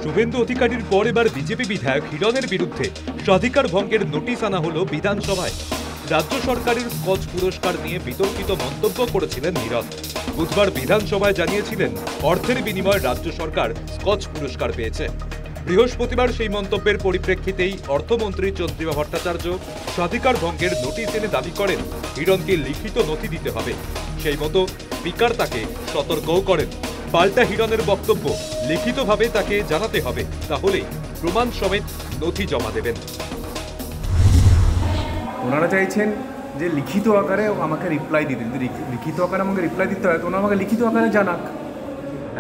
শুভেন্দু অধিকারীর পর এবার বিজেপি বিধায়ক হিরণের বিরুদ্ধে স্বাধিকার ভঙ্গের নোটিশ আনা হলো বিধানসভায়। রাজ্য সরকারের স্কচ পুরস্কার নিয়ে বিতর্কিত মন্তব্য করেছিলেন হিরণ। বুধবার বিধানসভায় জানিয়েছিলেন অর্থের বিনিময়ে রাজ্য সরকার স্কচ পুরস্কার পেয়েছে। বৃহস্পতিবার সেই মন্তব্যের পরিপ্রেক্ষিতেই অর্থমন্ত্রী চন্দ্রিমা ভট্টাচার্য স্বাধিকার ভঙ্গের নোটিশ এনে দাবি করেন হিরণকে লিখিত নথি দিতে হবে। সেই মতো স্পিকার তাকে সতর্কও করেন। পাল্টা হিরণের বক্তব্য, লিখিতভাবে তাকে জানাতে হবে, তাহলে প্রমাণ সমেত নথি জমা দেবেন। ওনারা চাইছেন যে লিখিত আকারে আমাকে রিপ্লাই দিতে, যদি লিখিত আকারে আমাকে রিপ্লাই দিতে হয় তো ওনারা আমাকে লিখিত আকারে জানাক।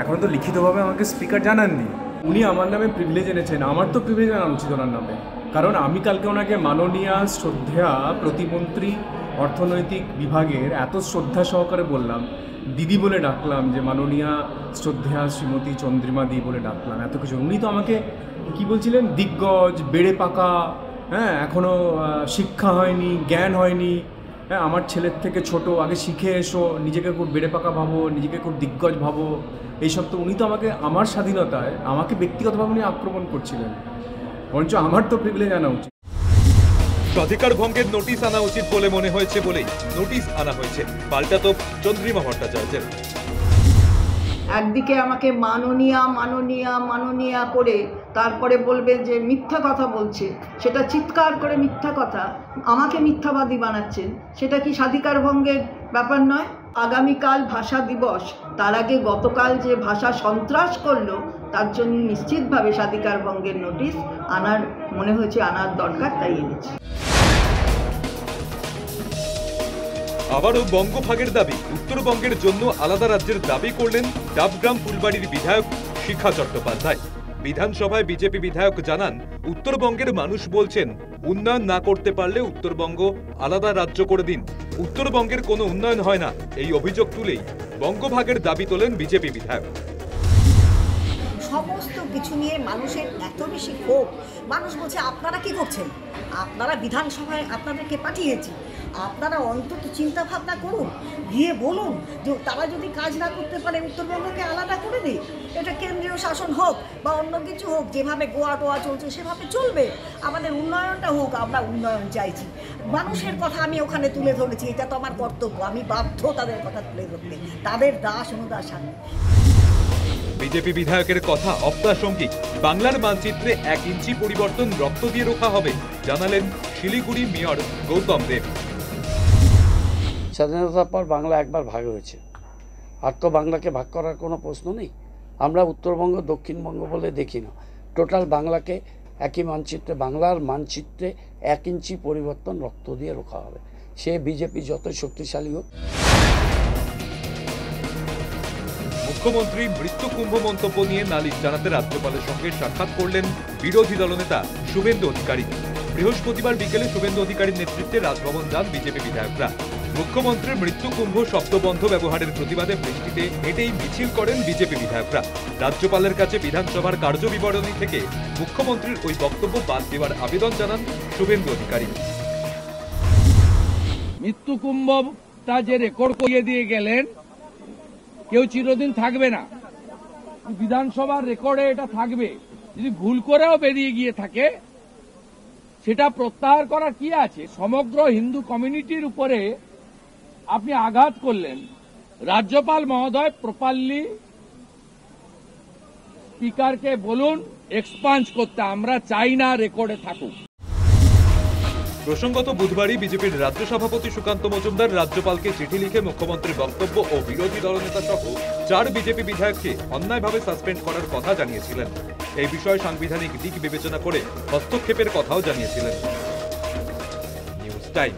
এখন তো লিখিতভাবে আমাকে স্পিকার জানাননি। উনি আমার নামে প্রিভিলেজ এনেছেন, আমার তো প্রিভিলেজ আনা উচিত ওনার নামে, কারণ আমি কালকে ওনাকে মাননীয় শ্রদ্ধেয়া প্রতিমন্ত্রী অর্থনৈতিক বিভাগের এত শ্রদ্ধা সহকারে বললাম, দিদি বলে ডাকলাম, যে মাননীয়া শ্রদ্ধেয়া শ্রীমতী চন্দ্রিমা দি বলে ডাকলাম, এত কিছু। উনি তো আমাকে কি বলছিলেন, দিগ্গজ, বেড়ে পাকা, হ্যাঁ এখনও শিক্ষা হয়নি, জ্ঞান হয়নি, হ্যাঁ আমার ছেলের থেকে ছোট, আগে শিখে এসো, নিজেকে খুব বেড়ে পাকা ভাবো, নিজেকে খুব দিগ্গজ ভাবো, এইসব। তো উনি তো আমাকে আমার স্বাধীনতায় আমাকে ব্যক্তিগতভাবে উনি আক্রমণ করছিলেন, বরঞ্চ আমার তো প্রিভিলেজ আনা উচিত। স্বাধিকার ভঙ্গের নোটিশ আনা উচিত বলে মনে হয়েছে বলেই নোটিশ আনা হয়েছে, পাল্টা তো চন্দ্রিমা ভট্টাচার্যের। একদিকে আমাকে মাননীয়া মাননীয়া মাননীয়া করে তারপরে বলবে যে মিথ্যা কথা বলছে, সেটা চিৎকার করে মিথ্যা কথা, আমাকে মিথ্যাবাদী বানাচ্ছেন, সেটা কি স্বাধিকার ভঙ্গের ব্যাপার নয়? আগামীকাল ভাষা দিবস, তার আগে গতকাল যে ভাষা সন্ত্রাস করলো, তার জন্য নিশ্চিতভাবে স্বাধিকার ভঙ্গের নোটিশ আনার মনে হয়েছে, আনার দরকার, তাই এনেছে। আবারও বঙ্গভাগের দাবি, উত্তরবঙ্গের জন্য আলাদা রাজ্যের দাবি করলেন ডাবগ্রাম ফুলবাড়ির বিধায়ক শিখা চট্টোপাধ্যায়। বিধানসভায় বিজেপি বিধায়ক জানান, উত্তরবঙ্গের মানুষ বলছেন উন্নয়ন না করতে পারলে উত্তরবঙ্গ আলাদা রাজ্য করে দিন, উত্তরবঙ্গের কোনো উন্নয়ন হয় না, এই অভিযোগ তুলেই বঙ্গভাগের দাবি তোলেন বিজেপি বিধায়ক। সমস্ত কিছু নিয়ে মানুষের এত বেশি ক্ষোভ, মানুষ বলছে আপনারা কি করছেন, আপনারা বিধানসভায় আপনাদেরকে পাঠিয়েছি, আপনারা অন্তত চিন্তা ভাবনা করুন, গিয়ে বলুন যে তারা যদি কাজ না করতে পারে উত্তরবঙ্গকে আলাদা করে দিই, এটা কেন্দ্রীয় শাসন হোক বা অন্য কিছু হোক, যেভাবে গোয়া টোয়া চলছে সেভাবে চলবে, আমাদের উন্নয়নটা হোক, আমরা উন্নয়ন চাইছি। মানুষের কথা আমি ওখানে তুলে ধরেছি, এটা তো আমার কর্তব্য, আমি বাধ্য তাদের কথা তুলে ধরতে, তাদের দাস অনুদাস আমি। বিজেপি বিধায়কের কথা অপ্রাসঙ্গিক, বাংলার মানচিত্রে 1 ইঞ্চি পরিবর্তন রক্ত দিয়ে রোখা হবে, জানালেন শিলিগুড়ি মেয়র গৌতম দেব। স্বাধীনতার পর বাংলা একবার ভাগ হয়েছে, আর তো বাংলাকে ভাগ করার কোনো প্রশ্ন নেই। আমরা উত্তরবঙ্গ দক্ষিণবঙ্গ বলে দেখি না, টোটাল বাংলাকে একই মানচিত্রে, বাংলার মানচিত্রে 1 ইঞ্চি পরিবর্তন রক্ত দিয়ে রোখা হবে, সে বিজেপি যতই শক্তিশালী হোক। মুখ্যমন্ত্রী মৃত্যু কুম্ভ মন্তব্য নিয়ে নালিশ জানাতে রাজ্যপালের সঙ্গে সাক্ষাৎ করলেন বিরোধী দলনেতা শুভেন্দু অধিকারী। বৃহস্পতিবার বিকেলে শুভেন্দু অধিকারীর নেতৃত্বে রাজভবন যান বিজেপি বিধায়করা। মুখ্যমন্ত্রীর মৃত্যু কুম্ভ শব্দবন্ধ ব্যবহারের প্রতিবাদে বৃষ্টিতে হেঁটেই মিছিল করেন বিজেপি বিধায়করা। রাজ্যপালের কাছে বিধানসভার কার্যবিবরণী থেকে মুখ্যমন্ত্রীর ওই বক্তব্য বাদ দেওয়ার আবেদন জানান শুভেন্দু অধিকারী। মৃত্যু কুম্ভটা যে রেকর্ড করিয়ে দিয়ে গেলেন, কেউ চিরদিন থাকবে না, বিধানসভার রেকর্ডে এটা থাকবে। যদি ভুল করেও বেরিয়ে গিয়ে থাকে, সেটা প্রত্যাহার করার কি আছে? সমগ্র হিন্দু কমিউনিটির উপরে আপনি আঘাত করলেন। রাজ্যপাল মহোদয় প্রপারলি স্পিকারকে বলুন এক্সপাঞ্জ করতে, আমরা চাই না রেকর্ডে থাকুক। প্রসঙ্গত বুধবারই বিজেপির রাজ্য সভাপতি সুকান্ত মজুমদার রাজ্যপালকে চিঠি লিখে মুখ্যমন্ত্রীর বক্তব্য ও বিরোধী দলনেতা সহ 4 বিজেপি বিধায়ককে অন্যায়ভাবে সাসপেন্ড করার কথা জানিয়েছিলেন। এই বিষয়ে সাংবিধানিক দিক বিবেচনা করে হস্তক্ষেপের কথাও জানিয়েছিলেন। News time.